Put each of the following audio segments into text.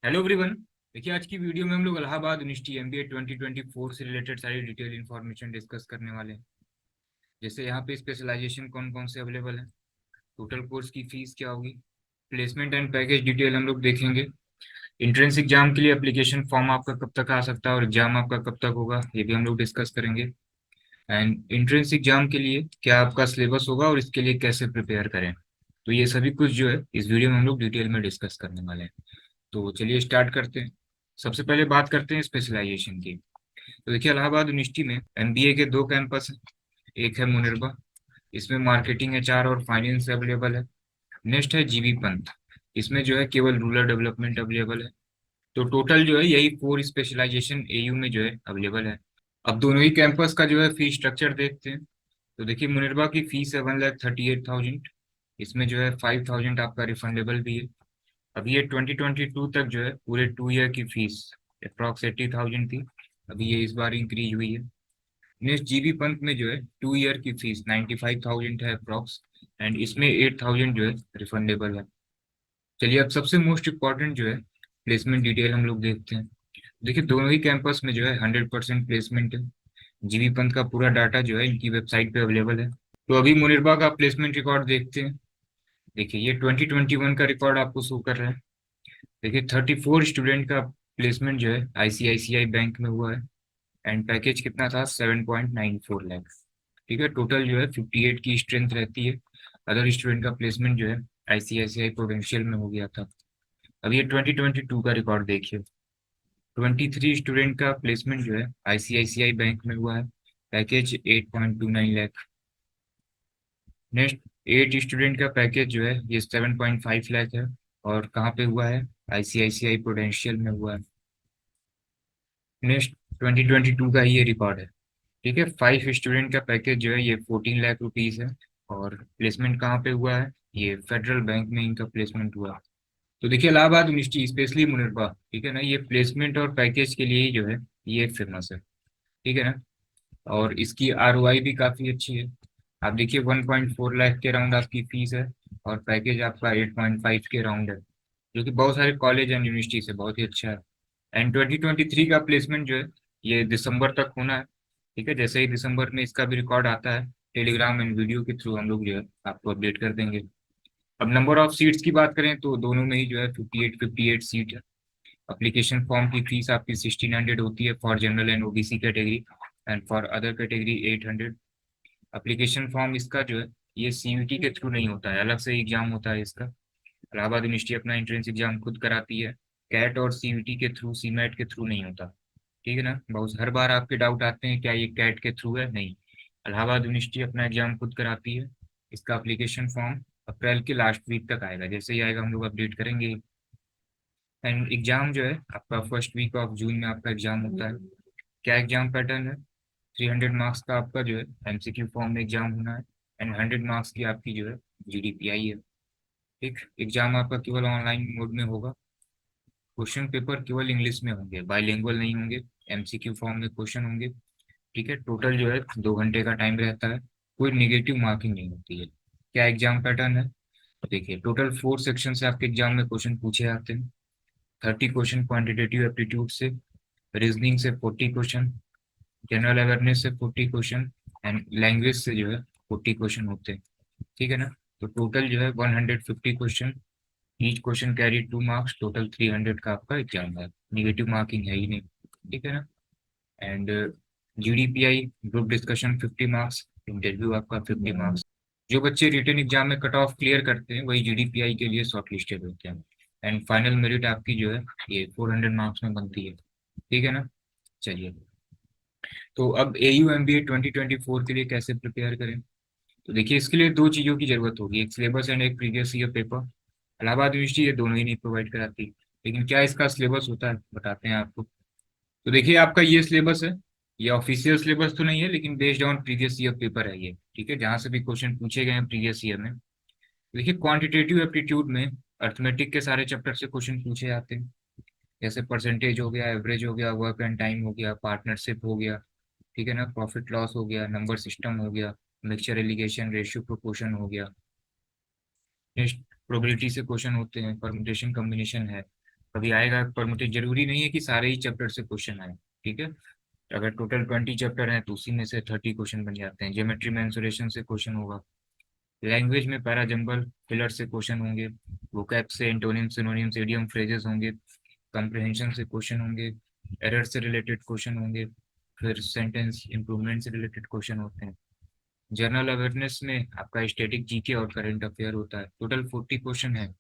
Hello everyone. देखिए आज की वीडियो में हम लोग इलाहाबाद यूनिवर्सिटी एमबीए 2024 से रिलेटेड सारी डिटेल इन्फॉर्मेशन डिस्कस करने वाले हैं। जैसे यहाँ पे स्पेशलाइजेशन कौन कौन से अवेलेबल है, टोटल कोर्स की फीस क्या होगी, प्लेसमेंट एंड पैकेज डिटेल हम लोग देखेंगे। एंट्रेंस एग्जाम के लिए एप्लीकेशन फॉर्म आपका कब तक आ सकता है और एग्जाम आपका कब तक होगा, ये भी हम लोग डिस्कस करेंगे। एंड एंट्रेंस एग्जाम के लिए क्या आपका सिलेबस होगा और इसके लिए कैसे प्रिपेयर करें, तो ये सभी कुछ जो है इस वीडियो में हम लोग डिटेल में डिस्कस करने वाले हैं। तो चलिए स्टार्ट करते हैं। सबसे पहले बात करते हैं स्पेशलाइजेशन की। तो देखिए इलाहाबाद यूनिवर्सिटी में एमबीए के दो कैंपस हैं। एक है मुनिरबा, इसमें मार्केटिंग एचआर और फाइनेंस अवेलेबल है। नेक्स्ट है जीबी पंत, इसमें जो है केवल रूरल डेवलपमेंट अवेलेबल है। तो टोटल जो है यही 4 स्पेशलाइजेशन एयू में जो है अवेलेबल है। अब दोनों ही कैंपस का जो है फीस स्ट्रक्चर देखते हैं। तो देखिए मुनिरबा की फीस है 1,38,000। इसमें जो है 5,000 आपका रिफंडेबल भी है। अभी ये 2022 तक जो है पूरे 2 ईयर की फीस अप्रॉक्स 80,000 थी। अभी ये इस बार इंक्रीज हुई है। नेक्स्ट जीबी पंत में जो है 2 ईयर की फीस 95,000 है अप्रॉक्स, एंड इसमें 8,000 जो है रिफंडेबल है। चलिए अब सबसे मोस्ट इम्पॉर्टेंट जो है प्लेसमेंट डिटेल हम लोग देखते हैं। देखिए दोनों ही कैंपस में जो है 100% प्लेसमेंट है। जीबी पंत का पूरा डाटा जो है इनकी वेबसाइट पे अवेलेबल है। तो अभी मुनिरबा का प्लेसमेंट रिकॉर्ड देखते हैं। देखिए ये 2021 का रिकॉर्ड आपको शो कर रहा है। देखिए 34 स्टूडेंट का प्लेसमेंट जो है आईसीआईसीआई बैंक में हुआ है। एंड पैकेज कितना था, 7.94 लाख। ठीक है, टोटल जो है 58 की स्ट्रेंथ रहती है। अदर स्टूडेंट का प्लेसमेंट जो है आईसीआईसीआई प्रोविंशियल में हो गया था। अब ये 2022 का रिकॉर्ड देखिए। 23 स्टूडेंट का प्लेसमेंट जो है आईसीआईसीआई बैंक में हुआ है। पैकेज 8.29 लाख। नेक्स्ट 8 स्टूडेंट का पैकेज जो है ये 7.5 लाख है। और कहाँ पे हुआ है, आईसीआईसीआई प्रोडेंशियल में हुआ है। नेक्स्ट 2022 का ये रिकॉर्ड है। ठीक है, 5 स्टूडेंट का पैकेज जो है ये 14 लाख रुपीज है। और प्लेसमेंट कहाँ पे हुआ है, ये फेडरल बैंक में इनका प्लेसमेंट हुआ। तो देखिए इलाहाबाद यूनिवर्सिटी स्पेशली मुनिरबा, ठीक है ना, ये प्लेसमेंट और पैकेज के लिए ही जो है ये फेमस है। ठीक है ना। और इसकी आरओआई भी काफ़ी अच्छी है। आप देखिए 1.4 लाख के राउंड आपकी फीस है। और पैकेज आपका 8.5 के राउंड है, जो कि बहुत सारे कॉलेज एंड यूनिवर्सिटी से बहुत ही अच्छा है। एंड 2023 का प्लेसमेंट जो है ये दिसंबर तक होना है। ठीक है, जैसे ही दिसंबर में इसका भी रिकॉर्ड आता है टेलीग्राम एंड वीडियो के थ्रू हम लोग जो है आपको अपडेट कर देंगे। अब नंबर ऑफ सीट्स की बात करें तो दोनों में ही जो है 58 सीट है। अप्लीकेशन फॉर्म की फीस आपकी 1,600 होती है for general and OBC category. And for other category 800। Application form इसका जो है ये सीयूटी के थ्रू नहीं होता है, अलग से एग्जाम होता है इसका। इलाहाबाद यूनिवर्सिटी अपना एंट्रेंस एग्जाम खुद कराती है। कैट और सीयूटी के थ्रू, सीमेट के थ्रू नहीं होता। ठीक है ना, बहुत हर बार आपके डाउट आते हैं क्या ये कैट के थ्रू है, नहीं। इलाहाबाद यूनिवर्सिटी अपना एग्जाम खुद कराती है। इसका एप्लीकेशन फॉर्म अप्रैल के लास्ट वीक तक आएगा, जैसे ही आएगा हम लोग अपडेट करेंगे। एंड एग्जाम जो है आपका फर्स्ट वीक ऑफ जून में आपका एग्जाम होता है। क्या एग्जाम पैटर्न है, 300 मार्क्स का आपका जो है एमसीक्यू फॉर्म में एग्जाम होना है। एंड 100 मार्क्स की आपकी जो है जीडीपीआई है। ठीक, एग्जाम आपका केवल ऑनलाइन मोड में होगा। क्वेश्चन पेपर केवल इंग्लिश में होंगे, बाइलिंगुअल नहीं होंगे। एमसीक्यू फॉर्म में क्वेश्चन होंगे। ठीक है, टोटल जो है 2 घंटे का टाइम रहता है। कोई नेगेटिव मार्किंग नहीं होती है। क्या एग्जाम पैटर्न है, देखिए टोटल 4 सेक्शन से आपके एग्जाम में क्वेश्चन पूछे जाते हैं। 30 क्वेश्चन क्वान्टिटेटिव एप्टीट्यूड से, रीजनिंग से 40 क्वेश्चन, जनरल अवेयरनेस से 40 क्वेश्चन, एंड लैंग्वेज से जो है 40 क्वेश्चन होते हैं। ठीक है ना। तो टोटल जो है 150 question. Each question carry 2 marks, total 300 का आपका एग्जाम है। निगेटिव मार्किंग है ही नहीं। ठीक है ना। And GDPI group discussion 50 marks, interview आपका 50 मार्क्स। जो बच्चे रिटन एग्जाम में कट ऑफ क्लियर करते हैं वही जीडीपीआई के लिए शॉर्ट लिस्टेड होते हैं। एंड फाइनल मेरिट आपकी जो है ये 400 मार्क्स में बनती है। ठीक है ना। चलिए, तो अब एयू एमबीए 2024 के लिए कैसे प्रिपेयर करें। तो देखिए इसके लिए दो चीज़ों की जरूरत होगी, एक सिलेबस एंड एक previous year paper. Allahabad university ये दोनों ही नहीं प्रोवाइड कराती। लेकिन क्या इसका सिलेबस होता है, बताते हैं आपको। तो देखिए आपका ये सिलेबस है। ये ऑफिशियल सिलेबस तो नहीं है लेकिन based on previous year paper है ये। ठीक है, जहाँ से भी क्वेश्चन पूछे गए हैं प्रीवियस ईयर में। देखिए क्वांटिटेटिव एप्टीट्यूड में अर्थमेटिक के सारे चैप्टर से क्वेश्चन पूछे जाते हैं। जैसे परसेंटेज हो गया, एवरेज हो गया, वर्क एंड टाइम हो गया, पार्टनरशिप हो गया। ठीक है ना, प्रॉफिट लॉस हो गया, नंबर सिस्टम हो गया, मिक्सचर एलिगेशन, रेशियो प्रोपोर्शन हो गया। नेक्स्ट प्रोबेबिलिटी से क्वेश्चन होते हैं, परमुटेशन कॉम्बिनेशन है। कभी आएगा, पर मुझे जरूरी नहीं है कि सारे ही चैप्टर से क्वेश्चन आए। ठीक है, अगर टोटल 20 चैप्टर हैं तो उसी में से 30 क्वेश्चन बन जाते हैं। ज्योमेट्री मेंसुरेशन से क्वेश्चन होगा, लैंग्वेज में पैराजम्बल फिलर से क्वेश्चन होंगे, वोकैब से, एंटोनिम सिनोनिम्स इडियम फ्रेजेस होंगे, कंप्रहेंशन से क्वेश्चन होंगे, एरर से रिलेटेड क्वेश्चन होंगे, फिर सेंटेंस इंप्रूवमेंट से रिलेटेड क्वेश्चन होते हैं। जनरल अवेयरनेस में आपका स्टैटिक जीके और करंट अफेयर होता है। टोटल 40 क्वेश्चन है।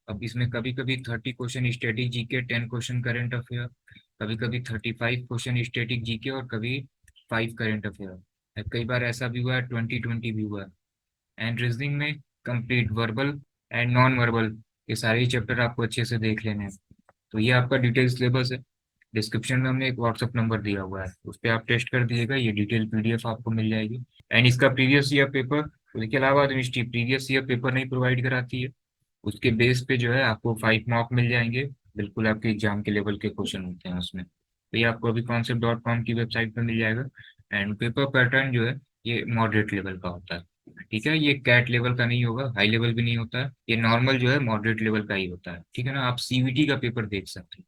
अब इसमें कभी कभी 30 question static GK, 10 question current affair, कभी कभी 35 क्वेश्चन स्टैटिक जीके और कभी 5 करंट अफेयर। कई बार ऐसा भी हुआ है 20-20 भी हुआ है। एंड रीजनिंग में complete verbal and non verbal, ये सारे ही चैप्टर आपको अच्छे से देख लेने हैं। तो ये आपका डिटेल सिलेबस है। डिस्क्रिप्शन में हमने एक व्हाट्सअप नंबर दिया हुआ है, उस पर आप टेस्ट कर दिएगा, ये डिटेल पीडीएफ आपको मिल जाएगी। एंड इसका प्रीवियस ईयर पेपर, उसके अलावा यूनिवर्सिटी प्रीवियस ईयर पेपर नहीं प्रोवाइड कराती है। उसके बेस पे जो है आपको 5 मार्क मिल जाएंगे, बिल्कुल आपके एग्जाम के लेवल के क्वेश्चन होते हैं उसमें। तो ये आपको अभी concept.com की वेबसाइट पर मिल जाएगा। एंड पेपर पैटर्न जो है ये मॉडरेट लेवल का होता है। ठीक है, ये कैट लेवल का नहीं होगा, हाई लेवल भी नहीं होता है, ये नॉर्मल जो है मॉडरेट लेवल का ही होता है। ठीक है ना, आप सीवीटी का पेपर देख सकते हैं।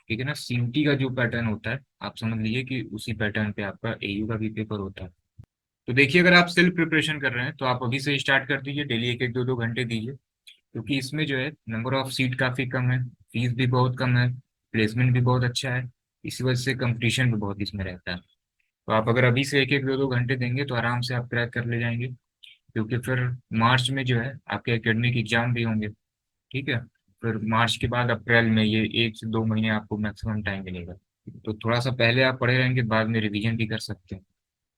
ठीक है ना, सीयूटी का जो पैटर्न होता है आप समझ लीजिए कि उसी पैटर्न पे आपका एयू का भी पेपर होता है। तो देखिए, अगर आप सेल्फ प्रिपरेशन कर रहे हैं तो आप अभी से स्टार्ट कर दीजिए, डेली एक एक दो दो घंटे दीजिए। क्योंकि इसमें जो है नंबर ऑफ सीट काफी कम है, फीस भी बहुत कम है, प्लेसमेंट भी बहुत अच्छा है। इसी वजह से कंपटीशन भी बहुत इसमें रहता है। तो आप अगर अभी से एक एक दो दो घंटे देंगे तो आराम से आप क्रैक कर ले जाएंगे। क्योंकि फिर मार्च में जो है आपके एकेडमिक एग्जाम भी होंगे। ठीक है, फिर मार्च के बाद अप्रैल में ये 1 से 2 महीने आपको मैक्सिमम टाइम मिलेगा। तो थोड़ा सा पहले आप पढ़े रहेंगे, बाद में रिवीजन भी कर सकते हैं।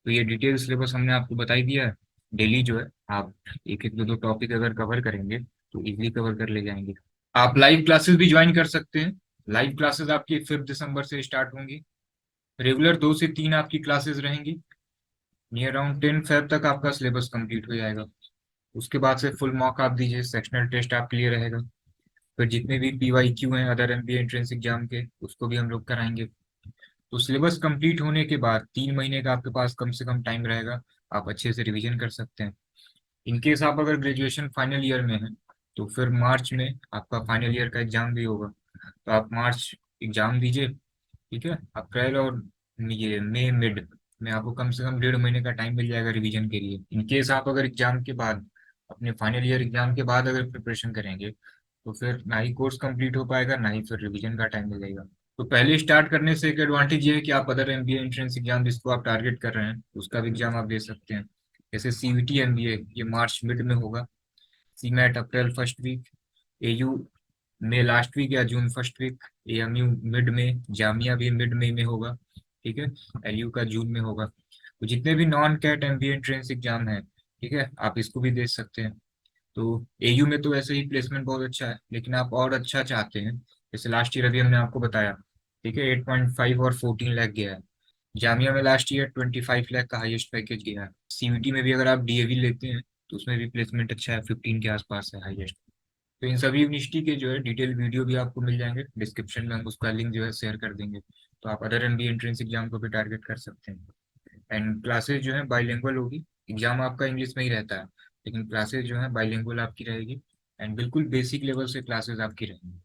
तो ये डिटेल सिलेबस हमने आपको बताई दिया है। डेली जो है आप एक एक दो दो टॉपिक अगर कवर करेंगे तो इजीली कवर कर ले जाएंगे। आप लाइव क्लासेस भी ज्वाइन कर सकते हैं। लाइव क्लासेस आपकी 5 दिसंबर से स्टार्ट होंगी। रेगुलर 2 से 3 आपकी क्लासेस रहेंगी। नियर अराउंड 10 फेब तक आपका सिलेबस कंप्लीट हो जाएगा। उसके बाद से फुल मॉक आप दीजिए, सेक्शनल टेस्ट आपके लिए रहेगा। फिर जितने भी पीवाईक्यू हैं अदर एमबीए एंट्रेंस एग्जाम के, उसको भी हम लोग कराएंगे। तो सिलेबस कंप्लीट होने के बाद 3 महीने का आपके पास कम से कम टाइम रहेगा, आप अच्छे से रिवीजन कर सकते हैं। इनकेस आप अगर ग्रेजुएशन फाइनल ईयर में हैं तो फिर मार्च में आपका फाइनल ईयर का एग्जाम भी होगा। तो आप मार्च एग्जाम दीजिए। ठीक है, अप्रैल और ये मई मिड में आपको कम से कम 1.5 महीने का टाइम मिल जाएगा रिवीजन के लिए। इनकेस आप अगर एग्जाम के बाद, अपने फाइनल ईयर एग्जाम के बाद अगर प्रिपरेशन करेंगे तो फिर ना ही कोर्स कंप्लीट हो पाएगा, ना ही फिर रिवीजन का टाइम मिलेगा। तो पहले स्टार्ट करने से एक एडवांटेज ये है कि आप अदर एमबीए एंट्रेंस एग्जाम जिसको आप टारगेट कर रहे हैं उसका भी एग्जाम आप दे सकते हैं। जैसे सीयूटी एमबीए ये मार्च मिड में होगा, CMAT April first week, AU May last week या June first week, AMU mid में, जामिया भी मिड मई में होगा। ठीक है, एलयू का जून में होगा। तो जितने भी non CAT MBA entrance exam है, ठीक है, आप इसको भी दे सकते हैं। तो एयू में तो वैसे ही प्लेसमेंट बहुत अच्छा है, लेकिन आप और अच्छा चाहते हैं, जैसे लास्ट ईयर अभी हमने आपको बताया, ठीक है, 8.5 और 14 लाख गया है। जामिया में लास्ट ईयर 25 लाख का हाईएस्ट पैकेज गया है। सीयूटी में भी अगर आप डीएवी लेते हैं तो उसमें भी प्लेसमेंट अच्छा है, 15 के आसपास है हाईएस्ट। तो इन सभी यूनिवर्सिटी के जो है डिटेल वीडियो भी आपको मिल जाएंगे, डिस्क्रिप्शन में हम उसका लिंक जो है शेयर कर देंगे। तो आप अदर एमबीए एंट्रेंस एग्जाम को भी टारगेट कर सकते हैं। एंड क्लासेज जो है बाइलिंगुअल होगी। एग्जाम आपका इंग्लिश में ही रहता है, लेकिन क्लासेज जो है बाइलिंगुअल आपकी रहेगी। एंड बिल्कुल बेसिक लेवल से क्लासेज आपकी रहेंगी।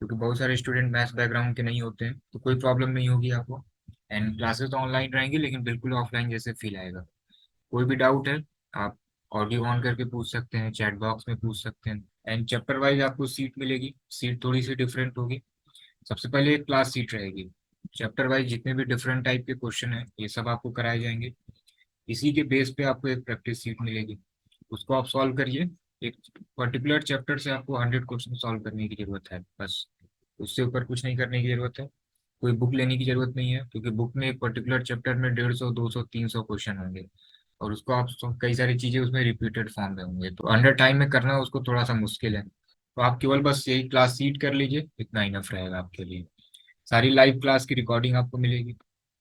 क्योंकि बहुत सारे स्टूडेंट मैथ्स बैकग्राउंड के नहीं होते हैं, तो कोई प्रॉब्लम नहीं होगी आपको। एंड क्लासेस तो ऑनलाइन रहेंगी, लेकिन बिल्कुल ऑफलाइन जैसे फील आएगा। कोई भी डाउट है आप ऑडियो ऑन करके पूछ सकते हैं, चैट बॉक्स में पूछ सकते हैं। एंड चैप्टर वाइज आपको सीट मिलेगी, सीट थोड़ी सी डिफरेंट होगी। सबसे पहले एक क्लास सीट रहेगी। चैप्टर वाइज जितने भी डिफरेंट टाइप के क्वेश्चन है ये सब आपको कराए जाएंगे। इसी के बेस पे आपको एक प्रैक्टिस सीट मिलेगी, उसको आप सॉल्व करिए। एक पर्टिकुलर चैप्टर से आपको 100 क्वेश्चन सॉल्व करने की जरूरत है बस, उससे ऊपर कुछ नहीं करने की जरूरत है। कोई बुक लेने की जरूरत नहीं है, क्योंकि बुक में एक पर्टिकुलर चैप्टर में 150, 200, 300 क्वेश्चन होंगे। और उसको आप कई सारी चीजें उसमें रिपीटेड फॉर्म में होंगे, तो अंडर टाइम में करना उसको थोड़ा सा मुश्किल है। तो आप केवल बस यही क्लास सीट कर लीजिए, इतना इनफ रहेगा आपके लिए। सारी लाइव क्लास की रिकॉर्डिंग आपको मिलेगी।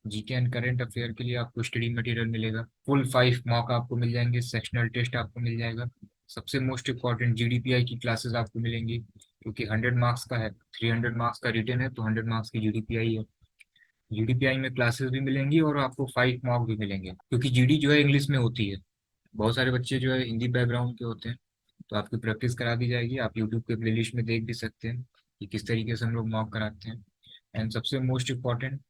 जीके एंड करंट अफेयर के लिए आपको स्टडी मटेरियल मिलेगा, फुल 5 मॉक आपको मिल जाएंगे, सेक्शनल टेस्ट आपको मिल जाएगा। सबसे मोस्ट इम्पॉर्टेंट जीडीपीआई की क्लासेस आपको मिलेंगी, क्योंकि 100 मार्क्स का है, 300 मार्क्स का रिटर्न है, तो 100 मार्क्स की जीडीपीआई है। जीडीपीआई में क्लासेस भी मिलेंगी और आपको 5 मॉक भी मिलेंगे, क्योंकि जीडी जो है इंग्लिश में होती है। बहुत सारे बच्चे जो है हिंदी बैकग्राउंड के होते हैं, तो आपकी प्रैक्टिस करा दी जाएगी। आप यूट्यूब के प्लेलिस्ट में देख भी सकते हैं कि किस तरीके से हम लोग मॉक कराते हैं। एंड सबसे मोस्ट इम्पॉर्टेंट,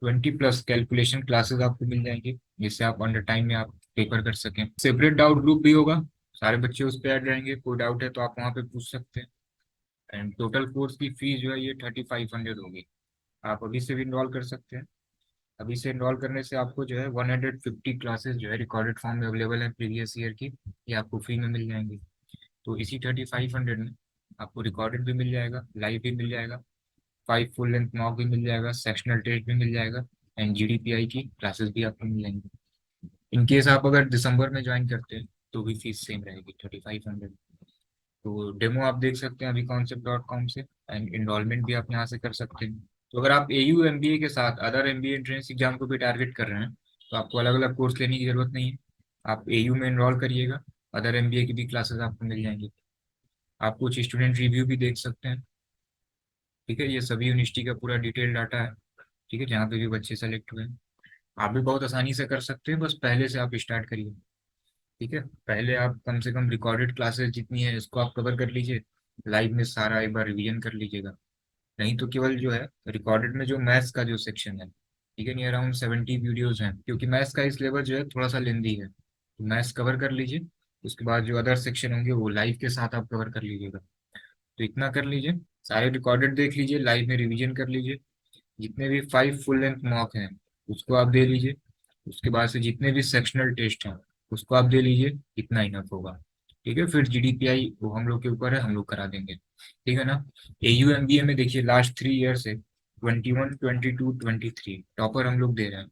20+ कैलकुलेशन क्लासेस आपको मिल जाएंगी, जिससे आप अंडर टाइम में आप पेपर कर सकें। सेपरेट डाउट ग्रुप भी होगा, सारे बच्चे उस पर ऐड रहेंगे, कोई डाउट है तो आप वहाँ पे पूछ सकते हैं। एंड टोटल कोर्स की फीस जो है ये 3500 होगी। आप अभी से भी इनरोल कर सकते हैं। अभी से इनरोल करने से आपको जो है 150 क्लासेस जो है रिकॉर्डेड फॉर्म में अवेलेबल है प्रीवियस ईयर की, ये आपको फ्री में मिल जाएंगी। तो इसी 3500 में आपको रिकॉर्डेड भी मिल जाएगा, लाइव भी मिल जाएगा, 5 फुल लेंथ मॉक भी मिल जाएगा, सेक्शनल टेस्ट भी मिल जाएगा, एंड जीडीपीआई की क्लासेस भी आपको मिल जाएंगी। इन केस आप अगर दिसंबर में ज्वाइन करते हैं तो भी फीस सेम रहेगी, 3500। तो डेमो आप देख सकते हैं अभी concept.com से, एंड इनरोलमेंट भी आप यहाँ से कर सकते हैं। तो अगर आप AU MBA के साथ अदर MBA एंट्रेंस एग्जाम को भी टारगेट कर रहे हैं तो आपको अलग अलग कोर्स लेने की जरूरत नहीं है। आप AU में इनरोल करिएगा, अदर MBA की भी क्लासेस आपको मिल जाएंगी। आप कुछ स्टूडेंट रिव्यू भी देख सकते हैं। ठीक है, ये सभी यूनिवर्सिटी का पूरा डिटेल डाटा है। ठीक है, जहाँ पे भी बच्चे सेलेक्ट हुए हैं। आप भी बहुत आसानी से कर सकते हैं, बस पहले से आप स्टार्ट करिए। ठीक है, पहले आप कम से कम रिकॉर्डेड क्लासेस जितनी है इसको आप कवर कर लीजिए, लाइव में सारा एक बार रिवीजन कर लीजिएगा। नहीं तो केवल जो है रिकॉर्डेड में जो मैथ्स का जो सेक्शन है, ठीक है, नहीं अराउंड 70 वीडियोज हैं, क्योंकि मैथ्स का सिलेबस जो है थोड़ा सा लेंदी है, तो मैथ्स कवर कर लीजिए। उसके बाद जो अदर सेक्शन होंगे वो लाइव के साथ आप कवर कर लीजिएगा। तो इतना कर लीजिए, सारे रिकॉर्डेड देख लीजिए, लाइव में रिवीजन कर लीजिए। जितने भी 5 फुल लेंथ मॉक हैं उसको आप दे लीजिए। उसके बाद से जितने भी सेक्शनल टेस्ट हैं उसको आप दे लीजिए, इतना इनफ होगा। ठीक है, फिर जीडीपीआई वो हम लोग के ऊपर है, हम लोग करा देंगे। ठीक है ना। AU MBA में देखिए लास्ट 3 ईयर से 21, 22, 23 टॉपर हम लोग दे रहे हैं।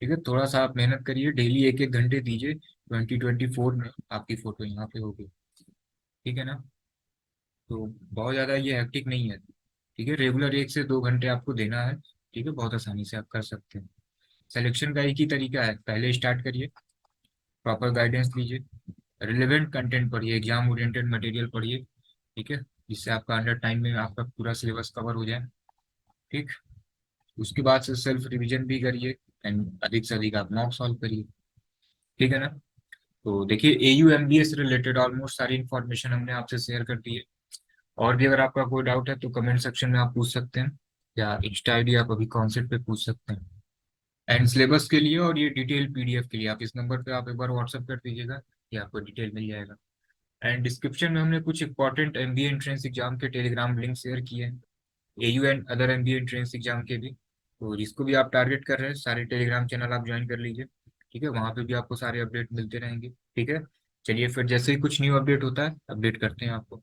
ठीक है, थोड़ा सा आप मेहनत करिए, डेली 1-1 घंटे दीजिए, 2024 में आपकी फोटो यहाँ पे होगी। ठीक है ना। तो बहुत ज़्यादा ये हेक्टिक नहीं है। ठीक है, रेगुलर 1 से 2 घंटे आपको देना है। ठीक है, बहुत आसानी से आप कर सकते हैं। सिलेक्शन का एक ही तरीका है, पहले स्टार्ट करिए, प्रॉपर गाइडेंस लीजिए, रिलेवेंट कंटेंट पढ़िए, एग्जाम ओरिएंटेड मटेरियल पढ़िए। ठीक है, जिससे आपका अंडर टाइम में आपका पूरा सिलेबस कवर हो जाए। ठीक, उसके बाद से सेल्फ रिवीजन भी करिए, एंड अधिक से अधिक आप मॉक सॉल्व करिए। ठीक है ना। तो देखिए AU MBA से रिलेटेड ऑलमोस्ट सारी इन्फॉर्मेशन हमने आपसे शेयर कर दी है। और भी अगर आपका कोई डाउट है तो कमेंट सेक्शन में आप पूछ सकते हैं, या इंस्टा ID आप अभी कॉन्सेप्ट पे पूछ सकते हैं। एंड सिलेबस के लिए और ये डिटेल PDF के लिए आप इस नंबर पे आप एक बार व्हाट्सअप कर दीजिएगा, ये आपको डिटेल मिल जाएगा। एंड डिस्क्रिप्शन में हमने कुछ इंपॉर्टेंट MBA एंट्रेंस एग्जाम के टेलीग्राम लिंक शेयर किए हैं, AU and other MBA entrance exam के भी। तो जिसको भी आप टारगेट कर रहे हैं सारे टेलीग्राम चैनल आप ज्वाइन कर लीजिए। ठीक है, वहाँ पे भी आपको सारे अपडेट मिलते रहेंगे। ठीक है, चलिए फिर जैसे ही कुछ न्यू अपडेट होता है अपडेट करते हैं आपको।